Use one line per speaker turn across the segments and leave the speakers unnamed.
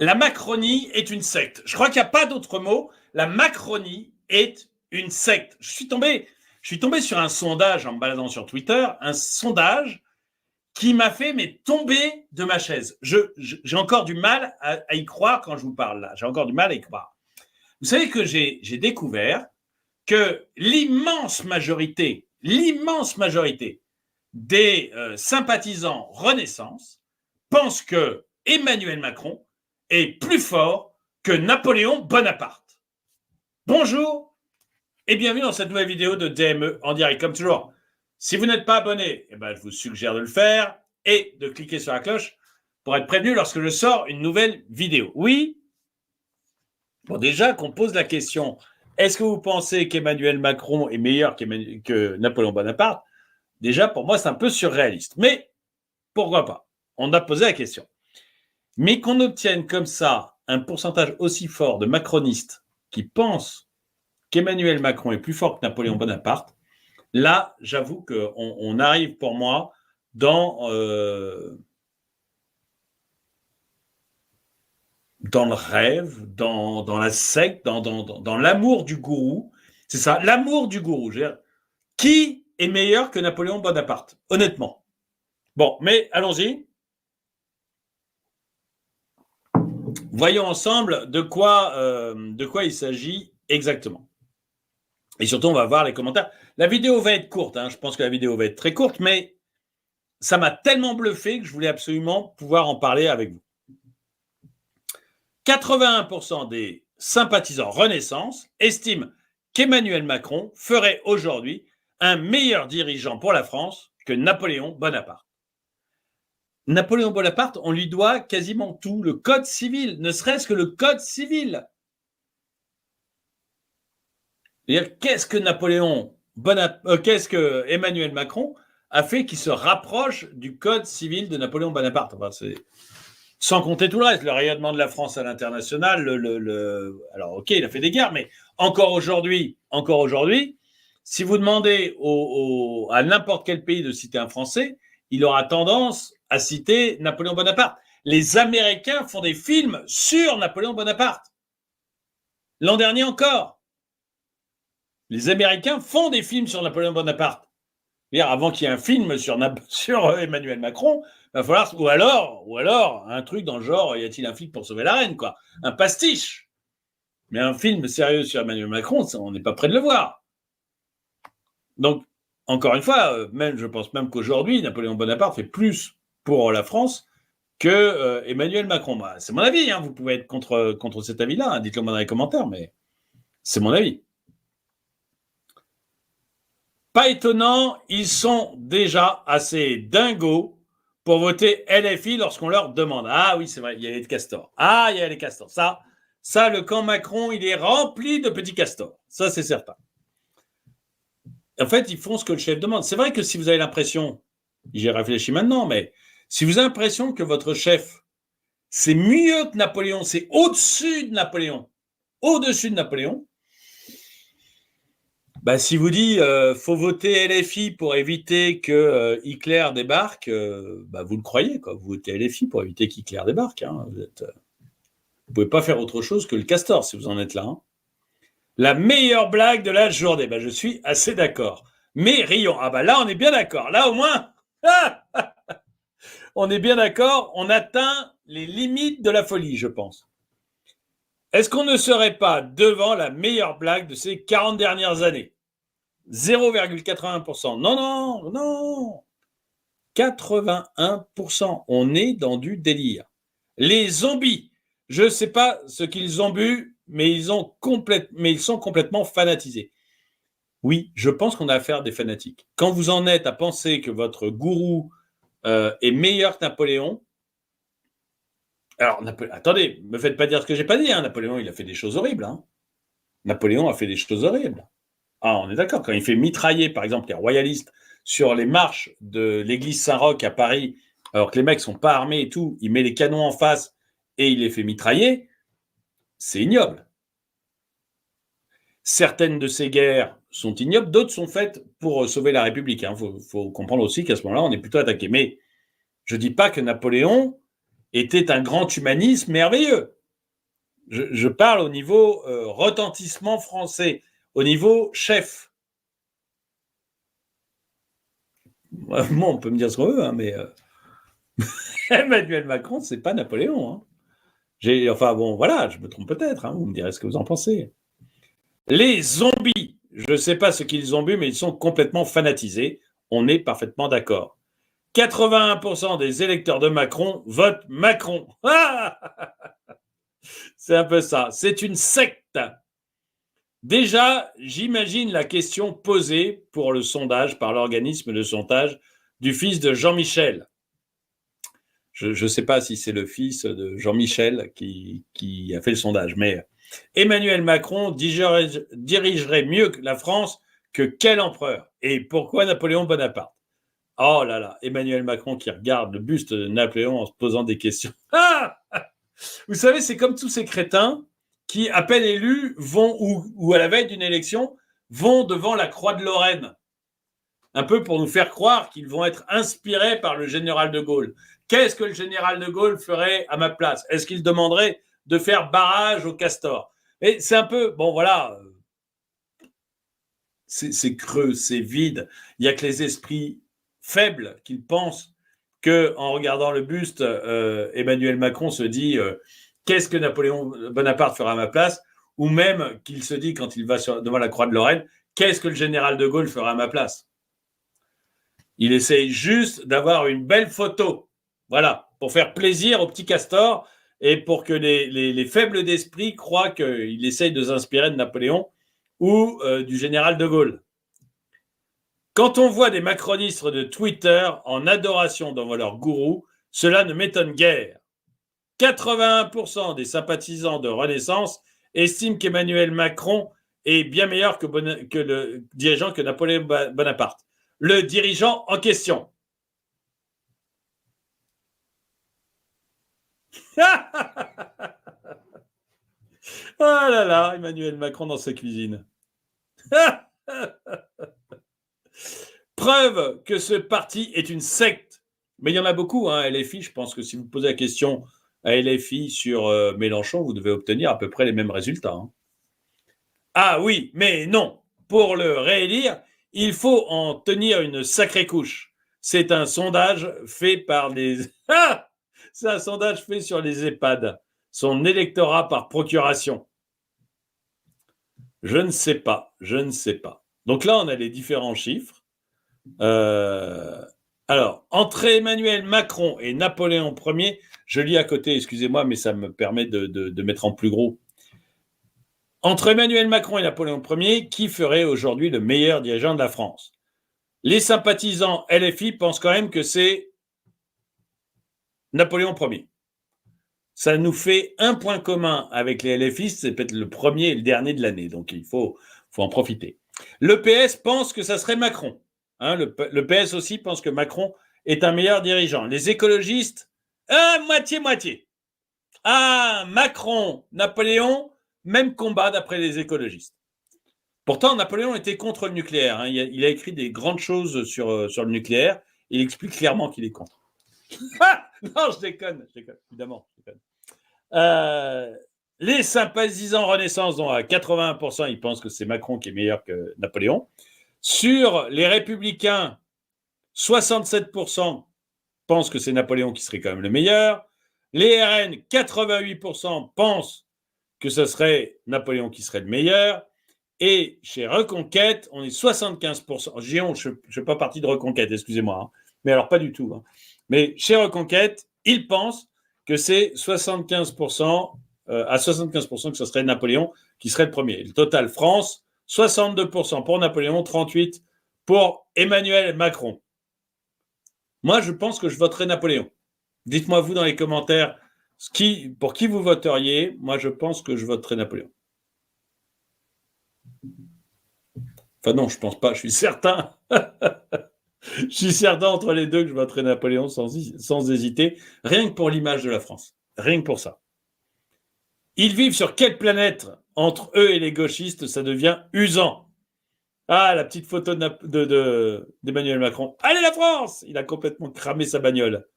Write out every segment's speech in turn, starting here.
La Macronie est une secte. Je crois qu'il n'y a pas d'autre mot. La Macronie est une secte. Je suis tombé sur un sondage en me baladant sur Twitter, un sondage qui m'a fait tomber de ma chaise. J'ai encore du mal à y croire quand je vous parle là. J'ai encore du mal à y croire. Vous savez que j'ai découvert que l'immense majorité des sympathisants Renaissance pensent que Emmanuel Macron est plus fort que Napoléon Bonaparte. Bonjour et bienvenue dans cette nouvelle vidéo de DME en direct. Comme toujours, si vous n'êtes pas abonné, je vous suggère de le faire et de cliquer sur la cloche pour être prévenu lorsque je sors une nouvelle vidéo. Oui, bon, déjà qu'on pose la question, est-ce que vous pensez qu'Emmanuel Macron est meilleur que Napoléon Bonaparte? Déjà, pour moi, c'est un peu surréaliste. Mais pourquoi pas? On a posé la question. Mais qu'on obtienne comme ça un pourcentage aussi fort de macronistes qui pensent qu'Emmanuel Macron est plus fort que Napoléon Bonaparte, là, j'avoue qu'on arrive pour moi dans le rêve, dans la secte, dans l'amour du gourou. C'est ça, l'amour du gourou. Qui est meilleur que Napoléon Bonaparte, honnêtement? Bon, mais allons-y. Voyons ensemble de quoi il s'agit exactement. Et surtout, on va voir les commentaires. La vidéo va être courte, je pense que la vidéo va être très courte, mais ça m'a tellement bluffé que je voulais absolument pouvoir en parler avec vous. 81% des sympathisants Renaissance estiment qu'Emmanuel Macron ferait aujourd'hui un meilleur dirigeant pour la France que Napoléon Bonaparte. Napoléon Bonaparte, on lui doit quasiment tout, le code civil, ne serait-ce que le code civil. Qu'est-ce que Emmanuel Macron a fait qui se rapproche du code civil de Napoléon Bonaparte? Sans compter tout le reste, le rayonnement de la France à l'international, alors ok, il a fait des guerres, mais encore aujourd'hui, si vous demandez à n'importe quel pays de citer un Français, il aura tendance à citer Napoléon Bonaparte. Les Américains font des films sur Napoléon Bonaparte. L'an dernier encore. Les Américains font des films sur Napoléon Bonaparte. Avant qu'il y ait un film sur Emmanuel Macron, il va falloir, ou alors un truc dans le genre, y a-t-il un flic pour sauver la reine, quoi? Un pastiche. Mais un film sérieux sur Emmanuel Macron, on n'est pas près de le voir. Donc, encore une fois, je pense même qu'aujourd'hui, Napoléon Bonaparte fait plus pour la France que Emmanuel Macron. C'est mon avis, vous pouvez être contre cet avis-là, dites-le moi dans les commentaires, mais c'est mon avis. Pas étonnant, ils sont déjà assez dingos pour voter LFI lorsqu'on leur demande. Ah oui, c'est vrai, il y a les castors. Ah, il y a les castors. Ça, le camp Macron, il est rempli de petits castors. Ça, c'est certain. En fait, ils font ce que le chef demande. C'est vrai que si vous avez l'impression, j'y réfléchis maintenant, mais si vous avez l'impression que votre chef, c'est mieux que Napoléon, c'est au-dessus de Napoléon, si vous dit faut voter LFI pour éviter que Hitler débarque, vous le croyez, quoi. Vous votez LFI pour éviter qu'Hitler débarque. Vous ne pouvez pas faire autre chose que le castor si vous en êtes là. La meilleure blague de la journée, je suis assez d'accord. Mais rions. Là, on est bien d'accord. Là, au moins, on est bien d'accord. On atteint les limites de la folie, je pense. Est-ce qu'on ne serait pas devant la meilleure blague de ces 40 dernières années? 0,81%. Non. 81%. On est dans du délire. Les zombies. Je ne sais pas ce qu'ils ont bu, mais ils sont complètement fanatisés. Oui, je pense qu'on a affaire à des fanatiques. Quand vous en êtes à penser que votre gourou est meilleur que Napoléon, alors, attendez, ne me faites pas dire ce que j'ai pas dit. Napoléon, il a fait des choses horribles. Napoléon a fait des choses horribles. On est d'accord. Quand il fait mitrailler, par exemple, les royalistes sur les marches de l'église Saint-Roch à Paris, alors que les mecs sont pas armés et tout, il met les canons en face et il les fait mitrailler, c'est ignoble. Certaines de ces guerres sont ignobles, d'autres sont faites pour sauver la République. Faut comprendre aussi qu'à ce moment-là, on est plutôt attaqué. Mais je dis pas que Napoléon était un grand humaniste merveilleux. Je parle au niveau retentissement français, au niveau chef. Bon, on peut me dire ce qu'on veut, hein, mais Emmanuel Macron, c'est pas Napoléon. Hein. Enfin bon, voilà, je me trompe peut-être. Hein, vous me direz ce que vous en pensez. Les zombies, je ne sais pas ce qu'ils ont bu, mais ils sont complètement fanatisés. On est parfaitement d'accord. 81% des électeurs de Macron votent Macron. Ah, c'est un peu ça. C'est une secte. Déjà, j'imagine la question posée pour le sondage par l'organisme de sondage du fils de Jean-Michel. Je ne sais pas si c'est le fils de Jean-Michel qui a fait le sondage, mais Emmanuel Macron dirigerait mieux la France que quel empereur? Et pourquoi Napoléon Bonaparte? Oh là là, Emmanuel Macron qui regarde le buste de Napoléon en se posant des questions. Ah, vous savez, c'est comme tous ces crétins qui, à peine élus, vont, ou à la veille d'une élection, vont devant la Croix de Lorraine. Un peu pour nous faire croire qu'ils vont être inspirés par le général de Gaulle. Qu'est-ce que le général de Gaulle ferait à ma place? Est-ce qu'il demanderait de faire barrage au castor? Et c'est un peu, bon voilà, c'est creux, c'est vide. Il n'y a que les esprits faibles qui pensent qu'en regardant le buste, Emmanuel Macron se dit qu'est-ce que Napoléon Bonaparte fera à ma place? Ou même qu'il se dit quand il va devant la Croix de Lorraine, qu'est-ce que le général de Gaulle fera à ma place? Il essaye juste d'avoir une belle photo. Voilà, pour faire plaisir au petit castor et pour que les faibles d'esprit croient qu'il essaye de s'inspirer de Napoléon ou du général de Gaulle. Quand on voit des macronistes de Twitter en adoration devant leur gourou, cela ne m'étonne guère. 81% des sympathisants de Renaissance estiment qu'Emmanuel Macron est bien meilleur que le dirigeant que Napoléon Bonaparte. Le dirigeant en question. Oh là là, Emmanuel Macron dans sa cuisine. Preuve que ce parti est une secte. Mais il y en a beaucoup, hein, LFI. Je pense que si vous posez la question à LFI sur Mélenchon, vous devez obtenir à peu près les mêmes résultats. Hein. Ah oui, mais non. Pour le réélire, il faut en tenir une sacrée couche. C'est un sondage fait par les... C'est un sondage fait sur les EHPAD. Son électorat par procuration. Je ne sais pas. Donc là, on a les différents chiffres. Alors, entre Emmanuel Macron et Napoléon Ier, je lis à côté, excusez-moi, mais ça me permet de mettre en plus gros. Entre Emmanuel Macron et Napoléon Ier, qui ferait aujourd'hui le meilleur dirigeant de la France? Les sympathisants LFI pensent quand même que c'est Napoléon Ier. Ça nous fait un point commun avec les LFistes, c'est peut-être le premier et le dernier de l'année, donc il faut en profiter. Le PS pense que ça serait Macron. Hein, le PS aussi pense que Macron est un meilleur dirigeant. Les écologistes, moitié-moitié. Ah, Macron, Napoléon, même combat d'après les écologistes. Pourtant, Napoléon était contre le nucléaire. Hein. Il a écrit des grandes choses sur le nucléaire. Il explique clairement qu'il est contre. Non, je déconne, évidemment. Les sympathisants Renaissance, dont à 80%, ils pensent que c'est Macron qui est meilleur que Napoléon. Sur les Républicains, 67% pensent que c'est Napoléon qui serait quand même le meilleur. Les RN, 88% pensent que ce serait Napoléon qui serait le meilleur. Et chez Reconquête, on est 75%. Géant, je ne fais pas partie de Reconquête, excusez-moi. Hein. Mais alors, pas du tout. Hein. Mais chez Reconquête, ils pensent que c'est 75%, à 75% que ce serait Napoléon qui serait le premier. Le total France, 62% pour Napoléon, 38% pour Emmanuel Macron. Moi, je pense que je voterai Napoléon. Dites-moi vous dans les commentaires pour qui vous voteriez. Moi, je pense que je voterai Napoléon. Enfin non, je pense pas, je suis certain. Je suis certain entre les deux que je voterai Napoléon sans hésiter, rien que pour l'image de la France. Rien que pour ça. Ils vivent sur quelle planète? Entre eux et les gauchistes, ça devient usant. Ah, la petite photo d'Emmanuel Macron. Allez la France! Il a complètement cramé sa bagnole.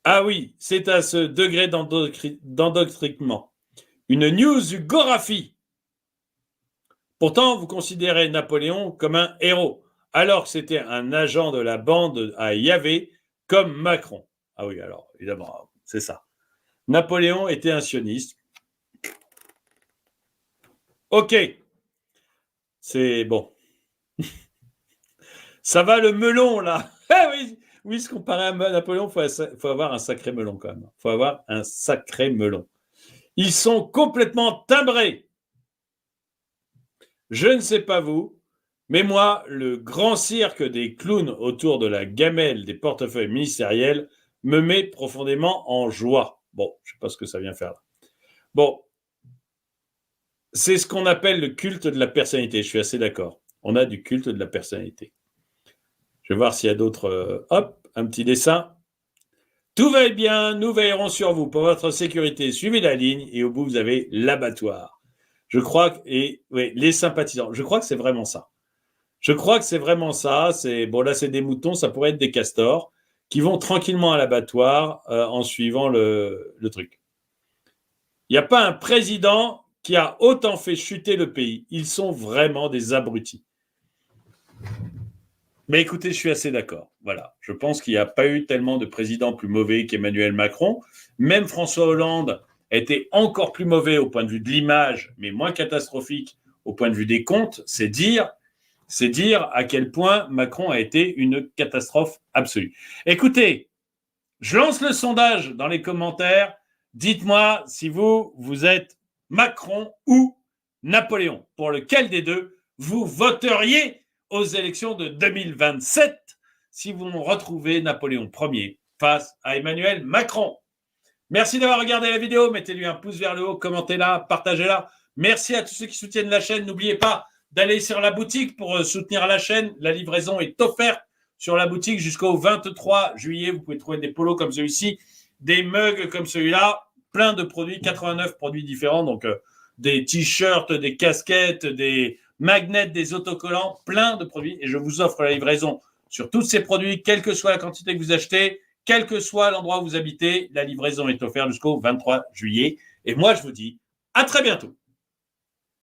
Ah oui, c'est à ce degré d'endoctrinement. Une news du Gorafi. Pourtant, vous considérez Napoléon comme un héros, alors que c'était un agent de la bande à Yahvé, comme Macron. Ah oui, alors, évidemment, c'est ça. Napoléon était un sioniste. Ok, c'est bon. Ça va le melon, là. Ah oui, oui, se comparer à Napoléon, il faut avoir un sacré melon, quand même. Il faut avoir un sacré melon. Ils sont complètement timbrés. Je ne sais pas vous, mais moi, le grand cirque des clowns autour de la gamelle des portefeuilles ministériels me met profondément en joie. Bon, je ne sais pas ce que ça vient faire là. Bon, c'est ce qu'on appelle le culte de la personnalité. Je suis assez d'accord. On a du culte de la personnalité. Je vais voir s'il y a d'autres. Hop, un petit dessin. Tout va bien, nous veillerons sur vous. Pour votre sécurité, suivez la ligne et au bout, vous avez l'abattoir. Je crois que, et oui, les sympathisants, je crois que c'est vraiment ça. Je crois que c'est vraiment ça. Bon, là, c'est des moutons, ça pourrait être des castors qui vont tranquillement à l'abattoir en suivant le truc. Il n'y a pas un président qui a autant fait chuter le pays. Ils sont vraiment des abrutis. Mais écoutez, je suis assez d'accord. Voilà. Je pense qu'il n'y a pas eu tellement de présidents plus mauvais qu'Emmanuel Macron. Même François Hollande était encore plus mauvais au point de vue de l'image, mais moins catastrophique au point de vue des comptes. C'est dire à quel point Macron a été une catastrophe absolue. Écoutez, je lance le sondage dans les commentaires. Dites-moi si vous êtes Macron ou Napoléon. Pour lequel des deux vous voteriez aux élections de 2027 si vous retrouvez Napoléon Ier face à Emmanuel Macron. Merci d'avoir regardé la vidéo. Mettez-lui un pouce vers le haut, commentez-la, partagez-la. Merci à tous ceux qui soutiennent la chaîne. N'oubliez pas d'aller sur la boutique pour soutenir la chaîne. La livraison est offerte sur la boutique jusqu'au 23 juillet. Vous pouvez trouver des polos comme celui-ci, des mugs comme celui-là, plein de produits, 89 produits différents. Donc, des t-shirts, des casquettes, des magnets, des autocollants, plein de produits. Et je vous offre la livraison sur tous ces produits, quelle que soit la quantité que vous achetez, quel que soit l'endroit où vous habitez. La livraison est offerte jusqu'au 23 juillet. Et moi, je vous dis à très bientôt.